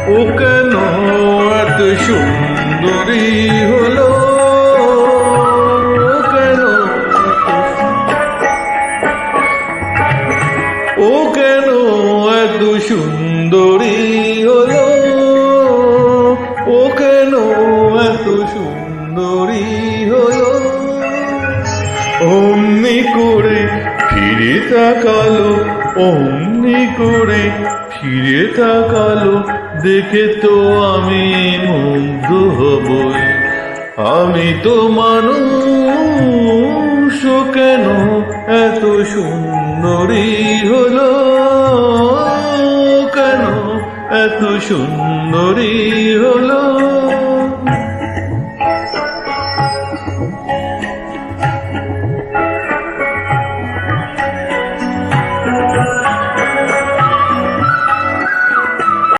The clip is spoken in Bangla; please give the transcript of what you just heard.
ও কেন এত সুন্দরী হলো, ও কেন, ও কেন এত সুন্দরী হলো, ও কেন এত সুন্দরী হলো। অমনি করে ফিরে তাকালো, অমনি করে ফিরে তাকালো, দেখে তো আমি মুগ্ধ হবই। আমি তো মানুষ, ও কেন এত সুন্দরী হলো, কেন এত সুন্দরী হলো।